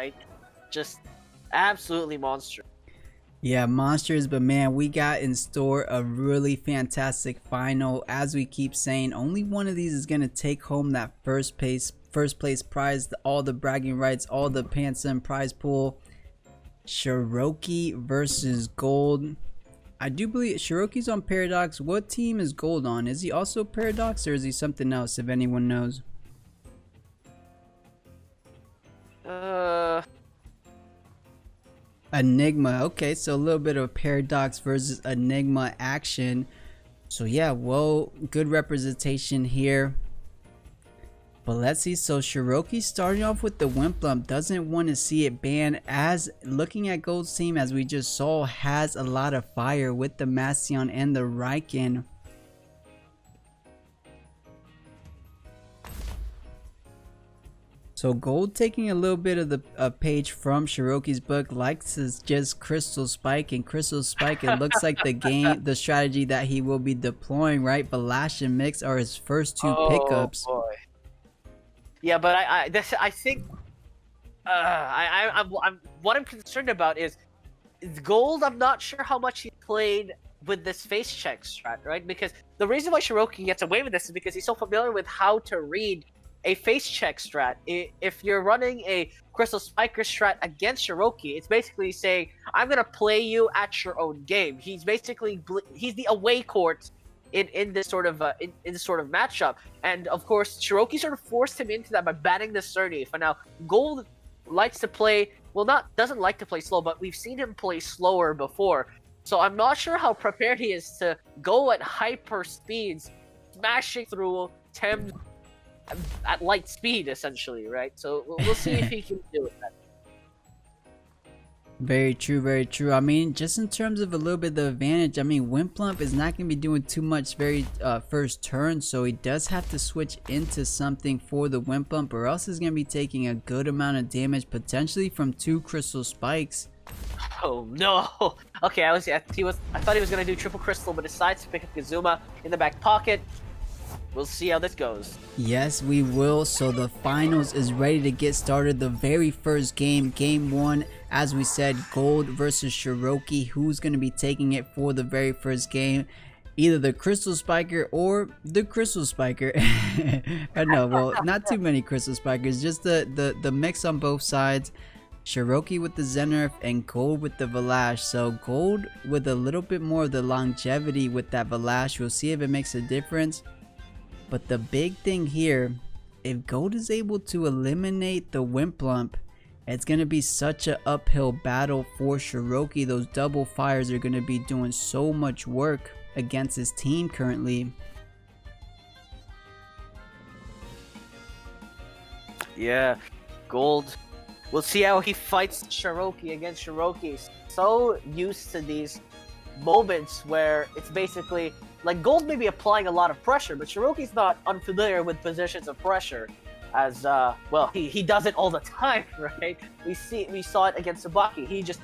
right? Just absolutely monstrous. Yeah, monsters, but man, we got in store a really fantastic final. As we keep saying, only one of these is gonna take home that first place prize, all the bragging rights, all the Pansuns Prize Pool. Shirokky versus Golld. I do believe Shirokky's on Paradox. What team is Golld on? Is he also Paradox or is he something else, if anyone knows? Enigma. Okay, so a little bit of Paradox versus Enigma action. So yeah, well, good representation here. But let's see, so Shirokky starting off with the Wimplump, doesn't want to see it banned, as looking at Golld's team, as we just saw, has a lot of fire with the Mastion and the Riken. So Golld, taking a little bit of the page from Shirokky's book, likes to just Crystal Spike, and Crystal Spike, it looks like the strategy that he will be deploying, right? Valash and Mix are his first two pickups. Boy. Yeah, but I think what I'm concerned about is Golld. I'm not sure how much he played with this face check strat, right? Because the reason why Shirokky gets away with this is because he's so familiar with how to read a face check strat. If you're running a Crystal Spiker strat against Shirokky, it's basically saying, I'm gonna play you at your own game. He's the away court in this sort of matchup, and of course Shirokky sort of forced him into that by banning the Surdy. For now, Golld likes to play, well, doesn't like to play slow, but we've seen him play slower before. So I'm not sure how prepared he is to go at hyper speeds, smashing through Tems at light speed, essentially, right? So we'll see if he can do it. Very true, very true. I mean, just in terms of a little bit of the advantage, I mean, Wimplump is not going to be doing too much first turn, so he does have to switch into something for the Wimplump, or else he's going to be taking a good amount of damage, potentially from 2 Crystal Spikes. Oh no! Okay, I thought he was going to do triple crystal, but decides to pick up Kazuma in the back pocket. We'll see how this goes. Yes, we will. So the finals is ready to get started. The very first game, game 1, as we said, Golld versus Shirokky. Who's going to be taking it for the very first game? Either the Crystal Spiker or the Crystal Spiker. I know, well, not too many Crystal Spikers, just the mix on both sides. Shirokky with the Zenurf and Golld with the Valash. So Golld with a little bit more of the longevity with that Valash. We'll see if it makes a difference. But the big thing here, if Golld is able to eliminate the Wimplump, it's going to be such an uphill battle for Shirokky. Those double fires are going to be doing so much work against his team currently. Yeah, Golld. We'll see how he fights Shirokky against Shirokky. So used to these moments where it's basically like Golld may be applying a lot of pressure, but Shirokky's not unfamiliar with positions of pressure, as well, he does it all the time, right? We saw it against Sabaki. He just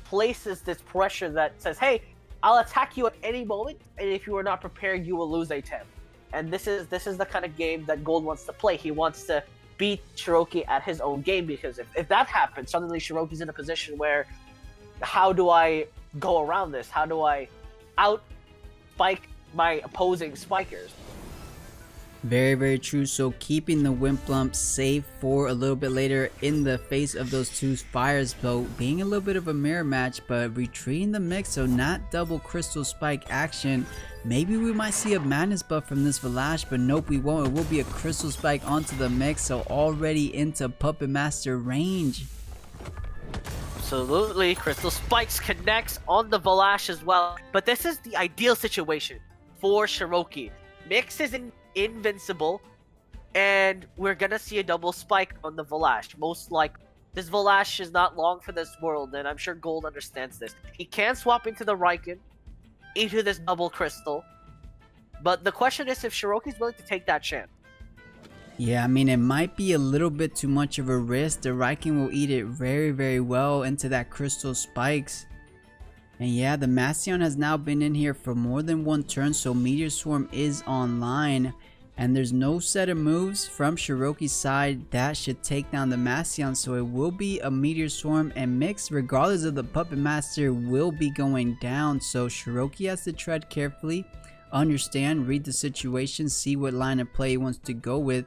places this pressure that says, hey, I'll attack you at any moment, and if you are not prepared, you will lose a Tem. And this is the kind of game that Golld wants to play. He wants to beat Shirokky at his own game, because if that happens, suddenly Shirokky's in a position where, how do I go around this? How do I out-spike my opposing spikers? Very, very true. So keeping the Wimplump safe for a little bit later in the face of those 2 fires. So being a little bit of a mirror match, but retreating the mix, so not double Crystal Spike action. Maybe we might see a Madness buff from this Valash, but nope, we won't. It will be a Crystal Spike onto the mix, so already into Puppet Master range. Absolutely, Crystal Spikes connects on the Valash as well. But this is the ideal situation for Shirokky. Mix is invincible, and we're gonna see a double spike on the Valash. Most likely. This Valash is not long for this world, and I'm sure Golld understands this. He can swap into the Riken, into this double crystal, but the question is if Shirokky's willing to take that chance. Yeah, I mean, it might be a little bit too much of a risk. The Riken will eat it very, very well into that Crystal Spikes. And yeah, the Mastion has now been in here for more than 1 turn, so Meteor Swarm is online. And there's no set of moves from Shirokky's side that should take down the Massion, so it will be a Meteor Swarm, and Mix, regardless of the Puppet Master, will be going down. So Shirokky has to tread carefully, understand, read the situation, see what line of play he wants to go with.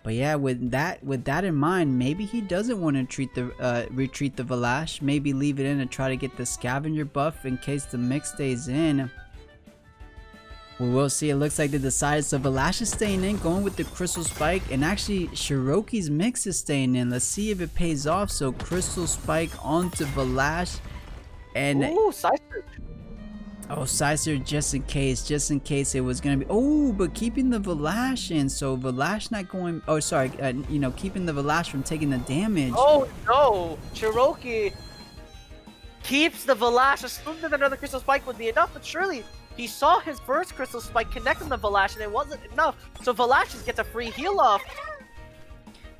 But yeah, with that in mind, maybe he doesn't want to retreat the Valash, maybe leave it in and try to get the Scavenger buff in case the Mix stays in. We will see. It looks like they decided, so Valash is staying in, going with the Crystal Spike, and actually Shirokky's Mix is staying in. Let's see if it pays off. So Crystal Spike onto Valash, and ooh, side search. Oh, Sicer, just in case it was gonna be. Oh, but keeping the Valash in, so Valash not going. Oh, sorry, you know, keeping the Valash from taking the damage. Oh no, Shirokky keeps the Valash, assumed that another Crystal Spike would be enough, but surely he saw his first Crystal Spike connect on the Valash and it wasn't enough, so Valash just gets a free heal off.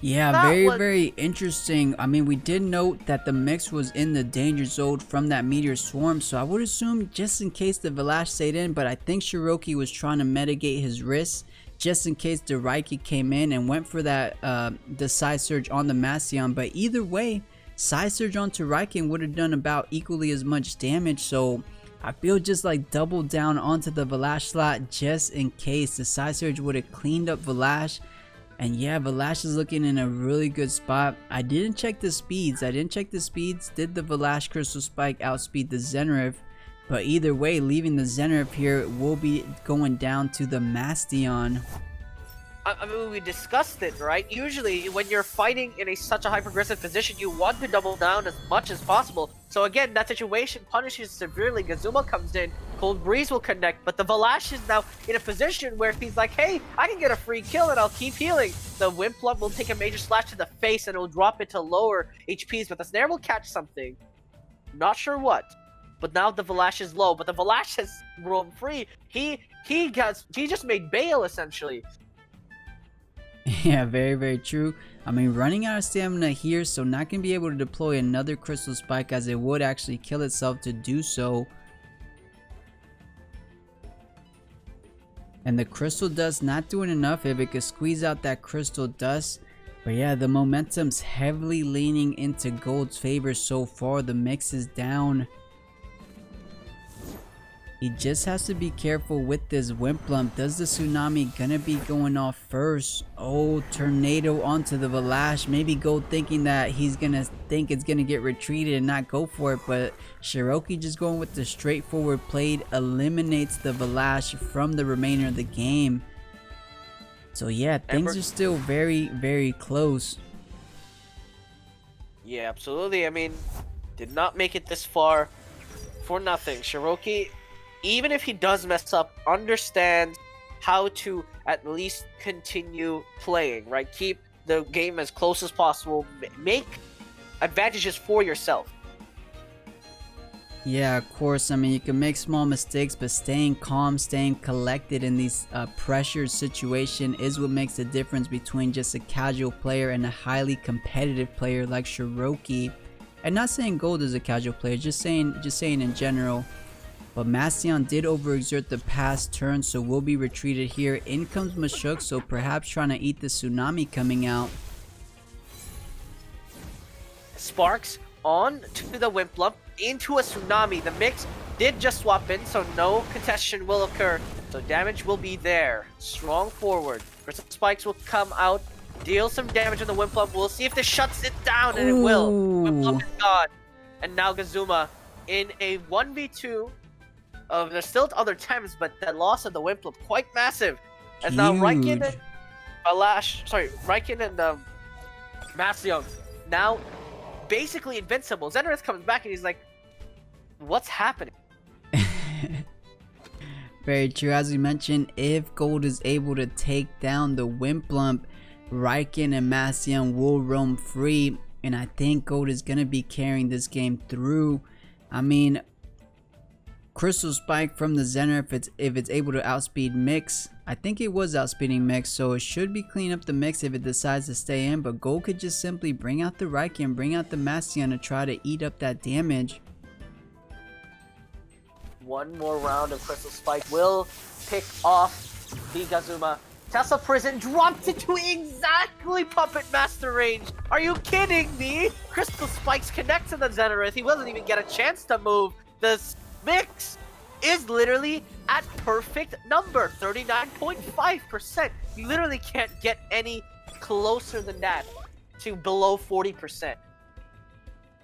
Yeah, very interesting. I mean, we did note that the Mix was in the danger zone from that Meteor Swarm, so I would assume just in case the Valash stayed in, but I think Shirokky was trying to mitigate his risks just in case the Raiki came in and went for that the Side Surge on the Massion. But either way, Side Surge onto Raiki would have done about equally as much damage, so I feel just like double down onto the Valash slot just in case. The Side Surge would have cleaned up Valash. And yeah, Valash is looking in a really good spot. I didn't check the speeds. Did the Valash Crystal Spike outspeed the Zenrif? But either way, leaving the Zenrif here will be going down to the Mastion. I mean, we discussed it, right? Usually, when you're fighting in such a high progressive position, you want to double down as much as possible. So again, that situation punishes severely. Gazuma comes in, Cold Breeze will connect, but the Valash is now in a position where he's like, hey, I can get a free kill and I'll keep healing. The Wimplump will take a major slash to the face and it'll drop it to lower HPs, but the Snare will catch something. Not sure what. But now the Valash is low, but the Valash has roamed free. He just made bail, essentially. Yeah, very true. I mean, running out of stamina here, so not going to be able to deploy another Crystal Spike, as it would actually kill itself to do so. And the Crystal Dust not doing enough. If it could squeeze out that Crystal Dust. But yeah, the momentum's heavily leaning into Golld's favor so far. The Mix is down. He just has to be careful with this Wimplump. Does the Tsunami gonna be going off first? Oh, Tornado onto the Valash. Maybe Golld thinking that he's gonna think it's gonna get retreated and not go for it. But Shirokky just going with the straightforward play eliminates the Valash from the remainder of the game. So yeah, things are still very close. Yeah, absolutely. I mean, did not make it this far for nothing. Shirokky, even if he does mess up, understands how to at least continue playing, right? Keep the game as close as possible. Make advantages for yourself. Yeah, of course. I mean, you can make small mistakes, but staying calm, staying collected in these pressured situation is what makes the difference between just a casual player and a highly competitive player like Shirokky. And not saying Golld is a casual player, just saying in general. But Mastion did overexert the past turn, so will be retreated here. In comes Mashuk, so perhaps trying to eat the Tsunami coming out. Sparks on to the Wimplump, into a Tsunami. The Mix did just swap in, so no contestation will occur. So damage will be there. Strong forward. Crystal Spikes will come out, deal some damage on the Wimplump. We'll see if this shuts it down, and it will. Wimplump is gone. And now Gazuma in a 1v2. There's still other Tems, but the loss of the Wimplump quite massive. And now Raikin and Raikin and Massion now basically invincible. Zenrith comes back and he's like, what's happening? Very true. As we mentioned, if Golld is able to take down the Wimplump, Raikin and Massion will roam free, and I think Golld is going to be carrying this game through. I mean, Crystal Spike from the Zenrith, if it's able to outspeed Mix. I think it was outspeeding Mix, so it should be clean up the Mix if it decides to stay in. But Golld could just simply bring out the Raikin, bring out the Massion to try to eat up that damage. One more round of Crystal Spike will pick off the Gazuma. Tesla Prison dropped it to exactly Puppet Master range. Are you kidding me? Crystal Spikes connect to the Zenith. He doesn't even get a chance to move. The mix is literally at perfect number, 39.5%. You literally can't get any closer than that to below 40%.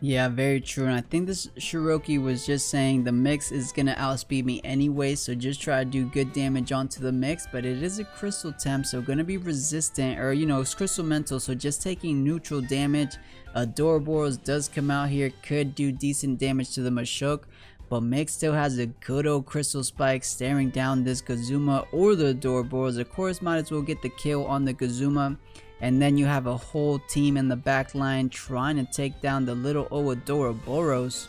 Yeah, very true. And I think this Shirokky was just saying the mix is gonna outspeed me anyway, so just try to do good damage onto the mix. But it is a crystal temp, so gonna be resistant, or you know, it's crystal mental, so just taking neutral damage. Adoraboros does come out here, could do decent damage to the Mashuk, but Mix still has a good old crystal spike staring down this Gazuma or the Adoraboros. Of course, might as well get the kill on the Gazuma. And then you have a whole team in the back line trying to take down the little Ouroboros.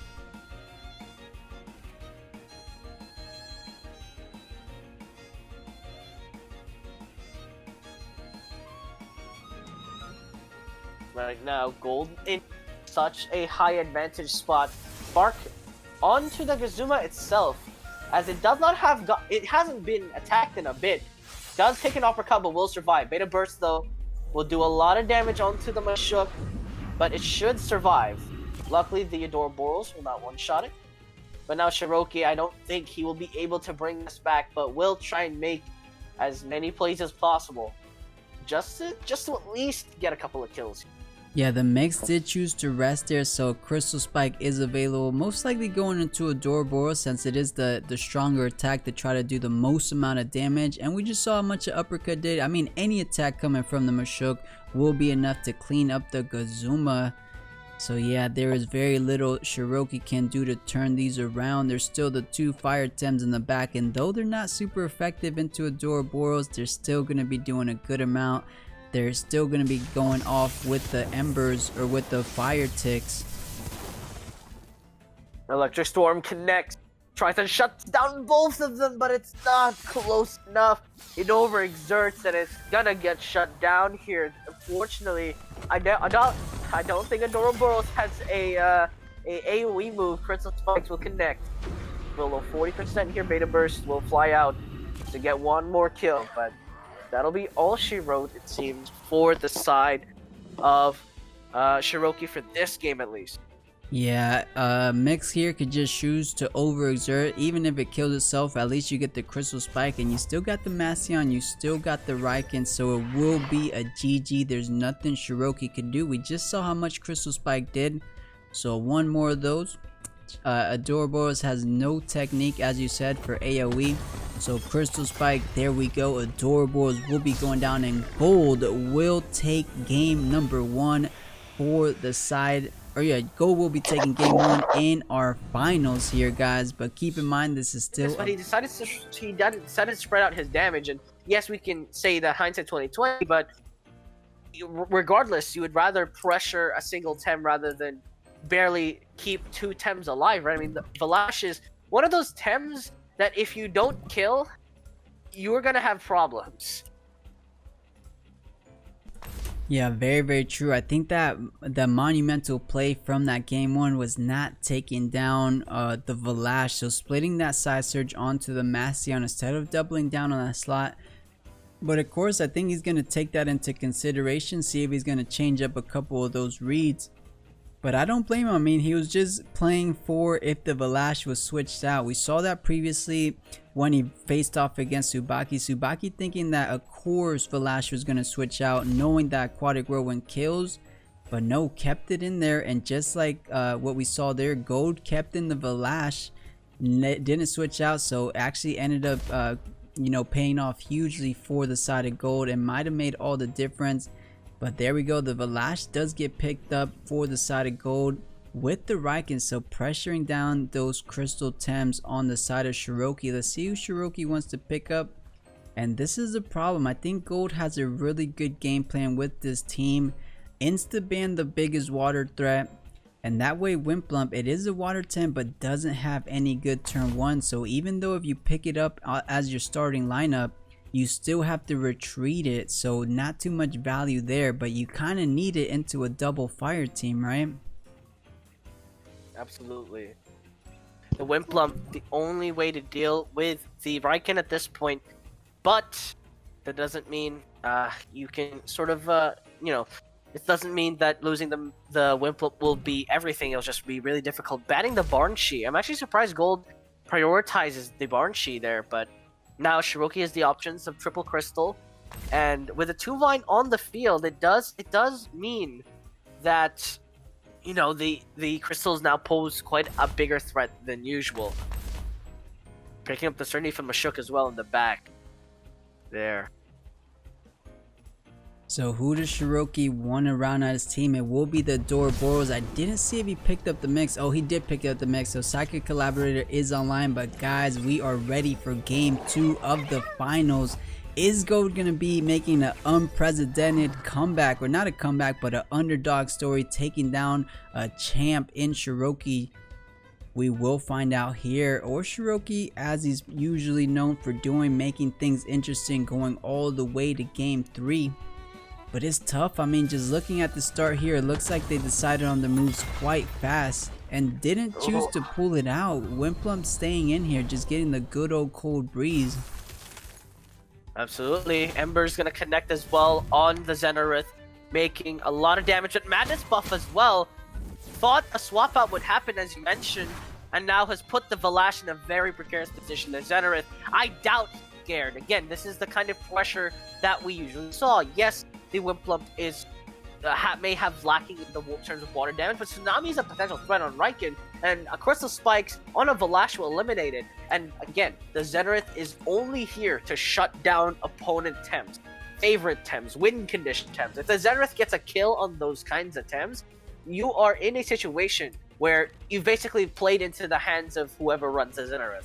Right now, Golld in such a high advantage spot. Bark onto the Gazuma itself, as it does not have it hasn't been attacked in a bit. Does take an uppercut, but will survive. Beta Burst though will do a lot of damage onto the Mashuk, but it should survive. Luckily, the Adoraboros will not one-shot it. But now Shirokky, I don't think he will be able to bring this back, but will try and make as many plays as possible, just to at least get a couple of kills. Yeah, the Mix did choose to rest there, so Crystal Spike is available. Most likely going into Adoraboros, since it is the stronger attack to try to do the most amount of damage. And we just saw how much an uppercut did. I mean, any attack coming from the Mashuk will be enough to clean up the Gazuma. So yeah, there is very little Shirokky can do to turn these around. There's still the two Fire Tems in the back, and though they're not super effective into Adoraboros, they're still going to be doing a good amount. They're still going to be going off with the Embers or with the Fire Ticks. Electric Storm connects. Tries to shut down both of them, but it's not close enough. It overexerts and it's gonna get shut down here. Unfortunately, I don't think Adoraboros has a AoE move. Crystal Spikes will connect. Below 40% here. Beta Burst will fly out to get one more kill, but that'll be all she wrote, it seems, for the side of Shirokky for this game at least. Yeah, Mix here could just choose to overexert. Even if it kills itself, at least you get the Crystal Spike, and you still got the Masteon, you still got the Raiken, so it will be a GG. There's nothing Shirokky could do. We just saw how much Crystal Spike did, so one more of those. Adoraboros has no technique, as you said, for AoE. So Crystal Spike, there we go. Adoraboros will be going down, and Golld will take game number 1 for the side. Or yeah, Golld will be taking game 1 in our finals here, guys. But keep in mind, this is still. Yes, but he decided to spread out his damage, and yes, we can say that hindsight 2020. But regardless, you would rather pressure a single Tem rather than barely keep 2 Tems alive, right? I mean, the Valash is one of those Tems that if you don't kill, you're gonna have problems. Yeah, very, very true. I think that the monumental play from that game 1 was not taking down the Valash, so splitting that side surge onto the Masteon instead of doubling down on that slot. But of course, I think he's going to take that into consideration, see if he's going to change up a couple of those reads. But I don't blame him. I mean, he was just playing for if the Valash was switched out. We saw that previously when he faced off against Tsubaki. Tsubaki thinking that of course Valash was going to switch out, knowing that Aquatic Whirlwind kills. But no, kept it in there. And just like what we saw there, Golld kept in the Valash, didn't switch out. So actually ended up, you know, paying off hugely for the side of Golld, and might have made all the difference. But there we go, the Valash does get picked up for the side of Golld with the Raiken, so pressuring down those Crystal Tems on the side of Shirokky. Let's see who Shirokky wants to pick up. And this is the problem. I think Golld has a really good game plan with this team. Insta-ban the biggest water threat, and that way Wimplump, it is a water Tem but doesn't have any good turn 1. So even though if you pick it up as your starting lineup, you still have to retreat it, so not too much value there, but you kind of need it into a double fire team, right? Absolutely. The Wimplump, the only way to deal with the Raiken at this point, but That doesn't mean you can sort of it doesn't mean that losing the Wimplet will be everything. It'll just be really difficult. Banning the Barn Shi. I'm actually surprised Golld prioritizes the Barn Shi there, but now Shirokky has the options of triple crystal, and with a 2-Vine on the field, it does mean that the crystals now pose quite a bigger threat than usual. Picking up the certainty from Mashuk as well in the back. There. So who does Shirokky want around on his team? It will be the Doroboros. I didn't see if he picked up the mix. Oh, he did pick up the mix. So Psychic Collaborator is online. But guys, we are ready for game 2 of the finals. Is Golld going to be making an unprecedented comeback? Or not a comeback, but an underdog story, taking down a champ in Shirokky? We will find out here. Or Shirokky, as he's usually known for doing, making things interesting, going all the way to game 3. But it's tough. I mean, just looking at the start here, it looks like they decided on the moves quite fast and didn't choose to pull it out. Wimplet staying in here, just getting the good old cold breeze. Absolutely. Ember's going to connect as well on the Zenarith, making a lot of damage. But Madness buff as well. Thought a swap out would happen, as you mentioned, and now has put the Valash in a very precarious position. The Zenarith, I doubt he's scared. Again, this is the kind of pressure that we usually saw. Yes, the Wimplet is may have lacking in the terms of water damage, but Tsunami is a potential threat on Riken, and a Crystal Spikes on a Valash will eliminate it. And again, the Zenarith is only here to shut down opponent Tems, favorite Tems, win condition Tems. If the Zenarith gets a kill on those kinds of Tems, you are in a situation where you've basically played into the hands of whoever runs the Zenarith.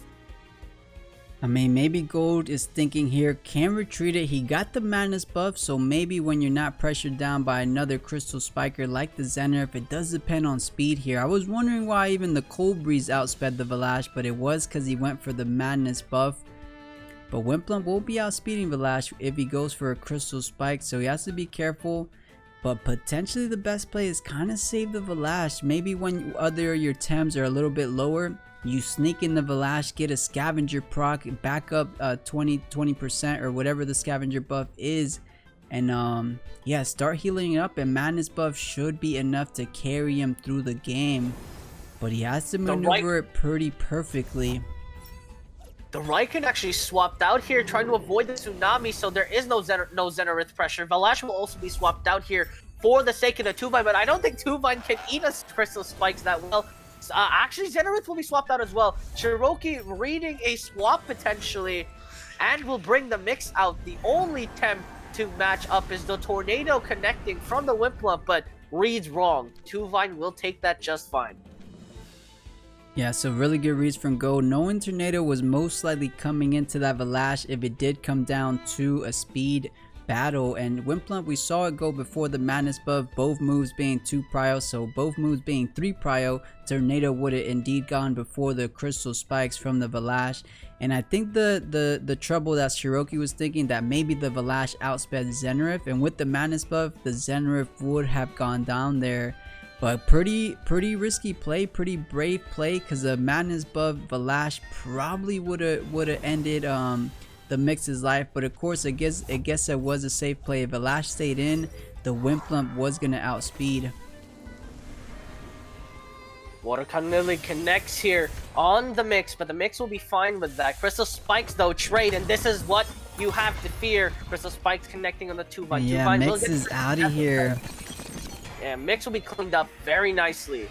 I mean, maybe Golld is thinking here, can retreat it. He got the Madness buff, so maybe when you're not pressured down by another Crystal Spiker like the Zenarith, it does depend on speed here. I was wondering why even the Cold Breeze outsped the Valash, but it was because he went for the Madness buff. But Wimplet will be outspeeding Valash if he goes for a Crystal Spike, so he has to be careful. But potentially the best play is kind of save the Valash. Maybe when other your Tems are a little bit lower, you sneak in the Valash, get a Scavenger proc, back up 20% or whatever the Scavenger buff is, and yeah, start healing it up, and Madness buff should be enough to carry him through the game. But he has to maneuver it pretty perfectly. The Riken actually swapped out here, trying to avoid the Tsunami, so there is no Zenarith pressure. Valash will also be swapped out here for the sake of the 2-Vine, but I don't think 2-Vine can eat us Crystal Spikes that well. Actually, Zenarith will be swapped out as well. Shirokky reading a swap potentially, and will bring the mix out. The only Tem to match up is the Tornado connecting from the Wimplet, but reads wrong. 2-Vine will take that just fine. Yeah, so really good reads from Golld. Knowing Tornado was most likely coming into that Valash if it did come down to a speed battle, and Wimplet, we saw it go before the Madness buff, both moves being 2 prio, so both moves being 3 prio, Tornado would have indeed gone before the Crystal Spikes from the Valash. And I think the trouble that Shirokky was thinking, that maybe the Valash outsped Zenarith, and with the Madness buff, the Zenarith would have gone down there. But pretty risky play, pretty brave play, because the Madness buff Valash probably would have ended the Mix's life. But of course, I guess it was a safe play. If Valash stayed in, the Wimplet was gonna outspeed. Water Lily connects here on the Mix, but the Mix will be fine with that. Crystal Spikes though trade, and this is what you have to fear. Crystal Spikes connecting on the 2-Vine. Yeah, Mix is out of here. Yeah, Mix will be cleaned up very nicely.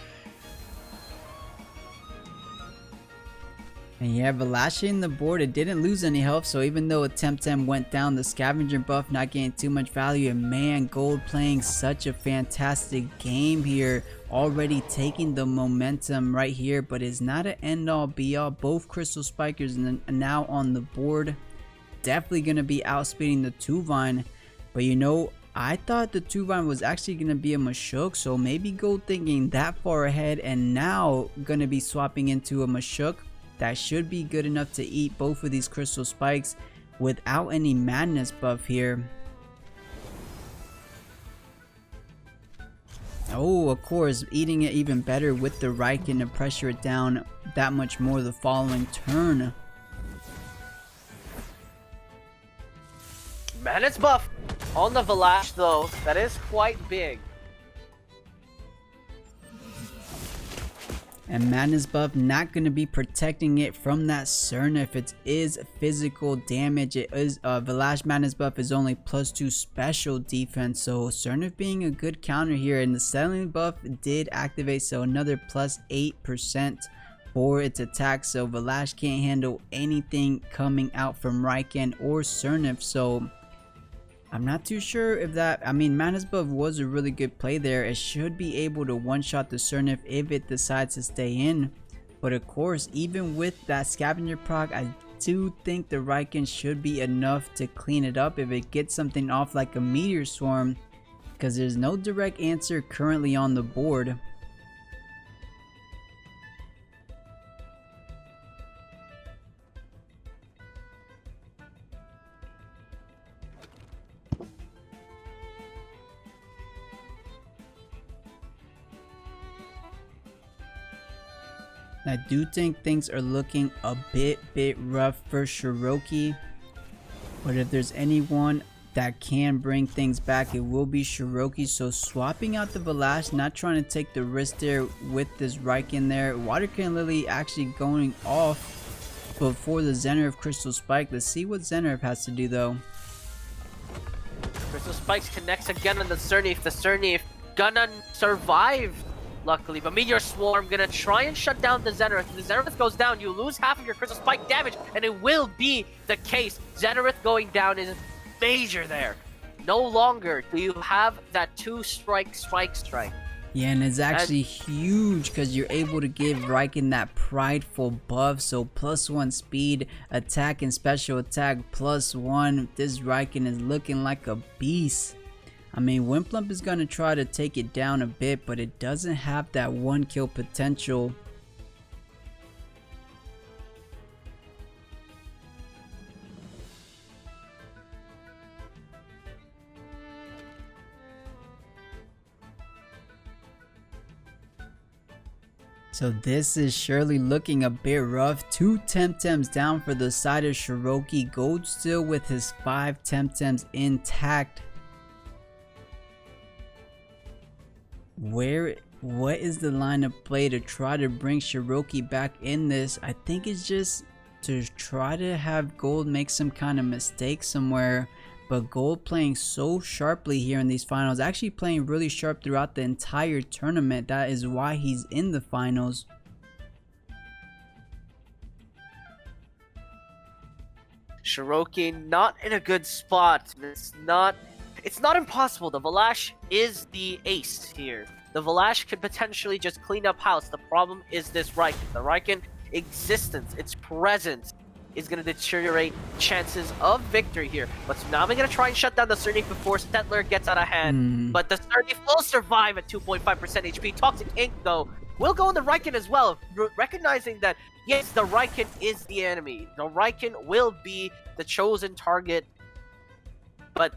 And yeah, Valash in the board, it didn't lose any health, so even though a Temtem went down, the Scavenger buff not getting too much value. And man, Golld playing such a fantastic game here, already taking the momentum right here, but it's not an end-all be-all. Both Crystal Spikers now on the board, definitely going to be outspeeding the 2-Vine. But you know, I thought the 2-Vine was actually going to be a Mashuk, so maybe Golld thinking that far ahead, and now going to be swapping into a Mashuk. That should be good enough to eat both of these Crystal Spikes without any Madness buff here. Oh, of course, eating it even better with the Riken to pressure it down that much more the following turn. Manus buff on the Valash though. That is quite big. And Madness buff not going to be protecting it from that Sernif. It is physical damage. It is Valash Madness buff is only +2 special defense. So Sernif being a good counter here. And the settling buff did activate, so another +8% for its attack. So Valash can't handle anything coming out from Raiken or Sernif. So I'm not too sure if that, I mean, Madness buff was a really good play there. It should be able to one-shot the Sernif if it decides to stay in. But of course, even with that scavenger proc, I do think the Raiken should be enough to clean it up if it gets something off like a Meteor Swarm, because there's no direct answer currently on the board. I do think things are looking a bit rough for Shirokky, but if there's anyone that can bring things back, it will be Shirokky. So swapping out the Valash, not trying to take the risk there with this Raiken there. Watercan Lily actually going off before the Zenith Crystal Spike. Let's see what Zenith has to do though. Crystal Spikes connects again on the Sernif. The Sernif gonna survive, luckily, but Meteor Swarm gonna try and shut down the Zenith. If the Zenith goes down, you lose half of your Crystal Spike damage, and it will be the case. Zenith going down is major there. No longer do you have that 2-strike strike. Yeah, and it's actually huge because you're able to give Raiken that prideful buff. So +1 speed, attack and special attack +1. This Raiken is looking like a beast. I mean, Wimplump is going to try to take it down a bit, but it doesn't have that 1-kill potential. So this is surely looking a bit rough. 2 Temtems down for the side of Shirokky. Golld still with his 5 Temtems intact. What is the line of play to try to bring Shirokky back in this? I think it's just to try to have Golld make some kind of mistake somewhere. But Golld playing so sharply here in these finals, actually playing really sharp throughout the entire tournament. That is why he's in the finals. Shirokky not in a good spot. It's not impossible. The Valash is the ace here. The Valash could potentially just clean up house. The problem is this Raiken. The Raiken existence, its presence, is going to deteriorate chances of victory here. But Tsunami going to try and shut down the Sernif before Settler gets out of hand. But the Sernif will survive at 2.5% HP. Toxic Ink, though, will go on the Raiken as well, recognizing that, yes, the Raiken is the enemy. The Raiken will be the chosen target, but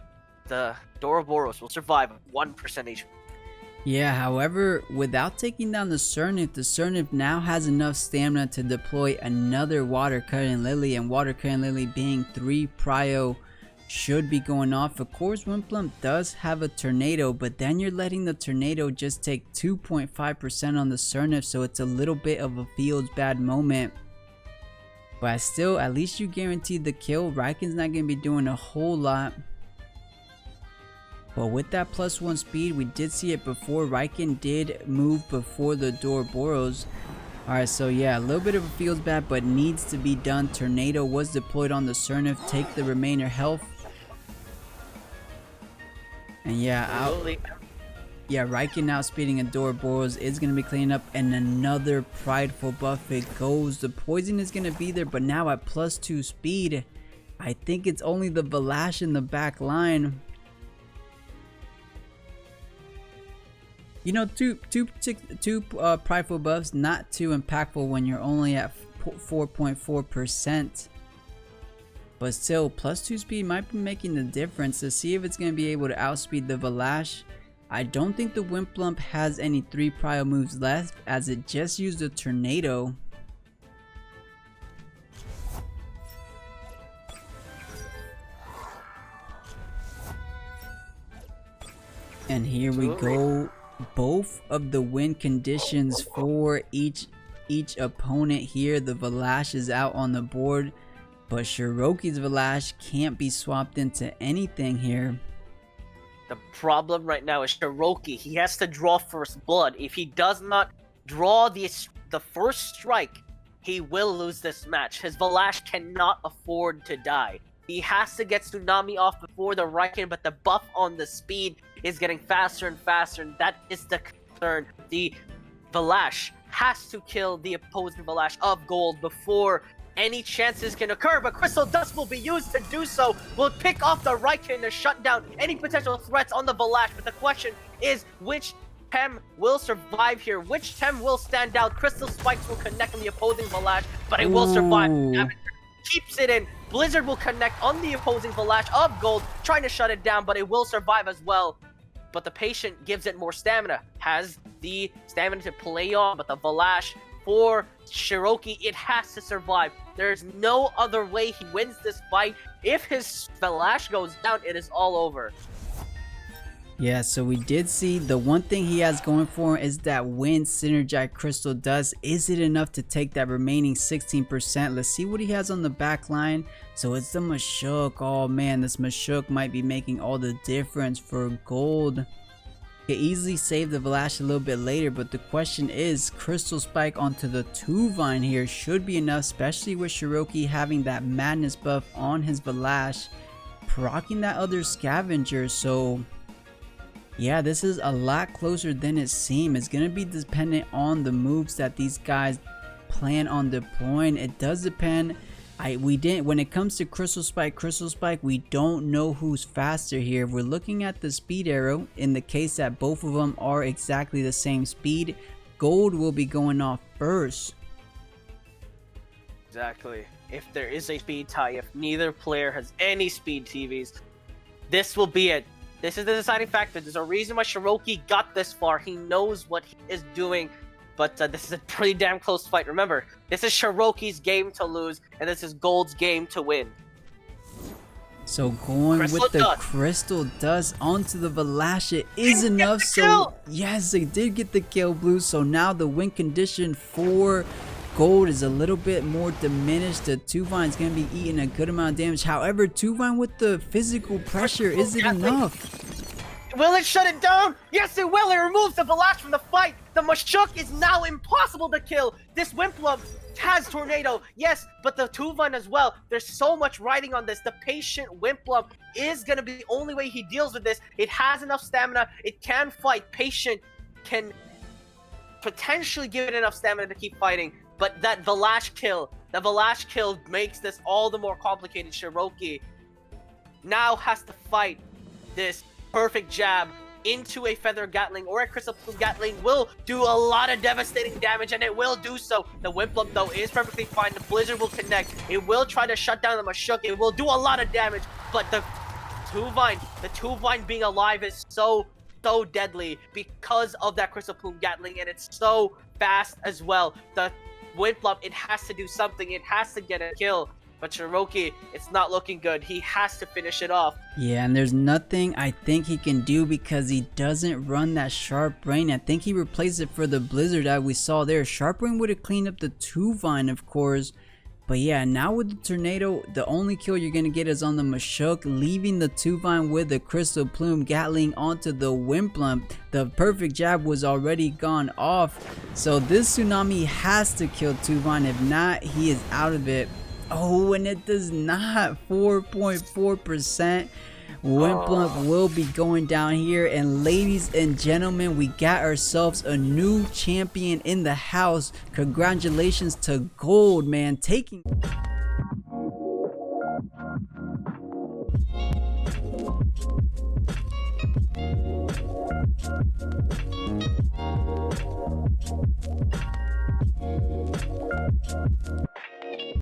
the Doroboros will survive at 1% HP. Yeah, however, without taking down the Sernif now has enough stamina to deploy another Water Cutting Lily, and Water Cutting Lily being 3 prio should be going off. Of course, Wimplump does have a Tornado, but then you're letting the Tornado just take 2.5% on the Sernif, so it's a little bit of a feels bad moment. But still, at least you guaranteed the kill. Raiken's not going to be doing a whole lot. But with that +1 speed, we did see it before. Raiken did move before the Doroboros. Alright, so yeah, a little bit of a feels bad, but needs to be done. Tornado was deployed on the Sernif. Take the remainder health. And yeah, Raiken outspeeding a Doroboros is going to be cleaning up. And another prideful buff. It goes. The poison is going to be there, but now at +2 speed, I think it's only the Valash in the back line. You know, two prideful buffs, not too impactful when you're only at 4.4%. But still, +2 speed might be making the difference. To see if it's going to be able to outspeed the Valash. I don't think the Wimplump has any 3 prio moves left, as it just used a Tornado. And here we go. Both of the win conditions for each opponent here. The Valash is out on the board, but Shirokky's Valash can't be swapped into anything here. The problem right now is Shirokky. He has to draw first blood. If he does not draw the first strike, he will lose this match. His Valash cannot afford to die. He has to get Tsunami off before the Riken, but the buff on the speed is getting faster and faster, and that is the concern. The Valash has to kill the opposing Valash of Golld before any chances can occur, but Crystal Dust will be used to do so. Will pick off the Riken to shut down any potential threats on the Valash, but the question is which Tem will survive here? Which Tem will stand out? Crystal Spikes will connect on the opposing Valash, but it will survive. Keeps it in. Blizzard will connect on the opposing Valash of Golld, trying to shut it down, but it will survive as well. But the Patient gives it more stamina, has the stamina to play on, but the Valash for Shirokky, it has to survive. There's no other way he wins this fight. If his Valash goes down, it is all over. Yeah, so we did see the one thing he has going for him is that when Synergize Crystal Dust, is it enough to take that remaining 16%? Let's see what he has on the back line. So it's the Mashuk. Oh man, this Mashuk might be making all the difference for Golld. He can easily save the Valash a little bit later, but the question is, Crystal Spike onto the 2-Vine here should be enough, especially with Shirokky having that Madness buff on his Valash, proccing that other Scavenger. So yeah, this is a lot closer than it seemed. It's going to be dependent on the moves that these guys plan on deploying. It does depend. When it comes to Crystal Spike, we don't know who's faster here. If we're looking at the speed arrow, in the case that both of them are exactly the same speed, Golld will be going off first. Exactly. If there is a speed tie, if neither player has any speed TVs, this will be it. This is the deciding factor. There's a reason why Shirokky got this far. He knows what he is doing, but this is a pretty damn close fight. Remember, this is Shirokky's game to lose, and this is Golld's game to win. So going with the Crystal Dust onto the Valash, it is enough. So yes, they did get the kill, Blue. So now the win condition for Golld is a little bit more diminished. The 2-Vine is going to be eating a good amount of damage. However, 2-Vine with the physical pressure, is it enough? Will it shut it down? Yes, it will. It removes the Valash from the fight. The Mashuk is now impossible to kill. This Wimplum has Tornado, yes, but the 2-Vine as well. There's so much riding on this. The Patient Wimplum is going to be the only way he deals with this. It has enough stamina. It can fight. Patient can potentially give it enough stamina to keep fighting. But that Valash kill, makes this all the more complicated. Shirokky now has to fight this perfect jab into a Feather Gatling, or a Crystal Plume Gatling will do a lot of devastating damage, and it will do so. The Wimplum, though, is perfectly fine. The Blizzard will connect. It will try to shut down the Mashuk. It will do a lot of damage, but the 2-Vine being alive is so deadly because of that Crystal Plume Gatling, and it's so fast as well. The Wimplum, it has to do something. It has to get a kill. But Shirokky, it's not looking good. He has to finish it off. Yeah, and there's nothing I think he can do because he doesn't run that Sharp Rain. I think he replaced it for the Blizzard that we saw there. Sharp Rain would have cleaned up the 2-Vine, of course. But yeah, now with the Tornado, the only kill you're going to get is on the Mashuk, leaving the 2-Vine with the Crystal Plume Gatling onto the Wimplum. The perfect jab was already gone off. So this Tsunami has to kill 2-Vine. If not, he is out of it. Oh, and it does not. 4.4%. Wimplum will be going down here. And ladies and gentlemen, we got ourselves a new champion in the house. Congratulations to Golld, man. Taking...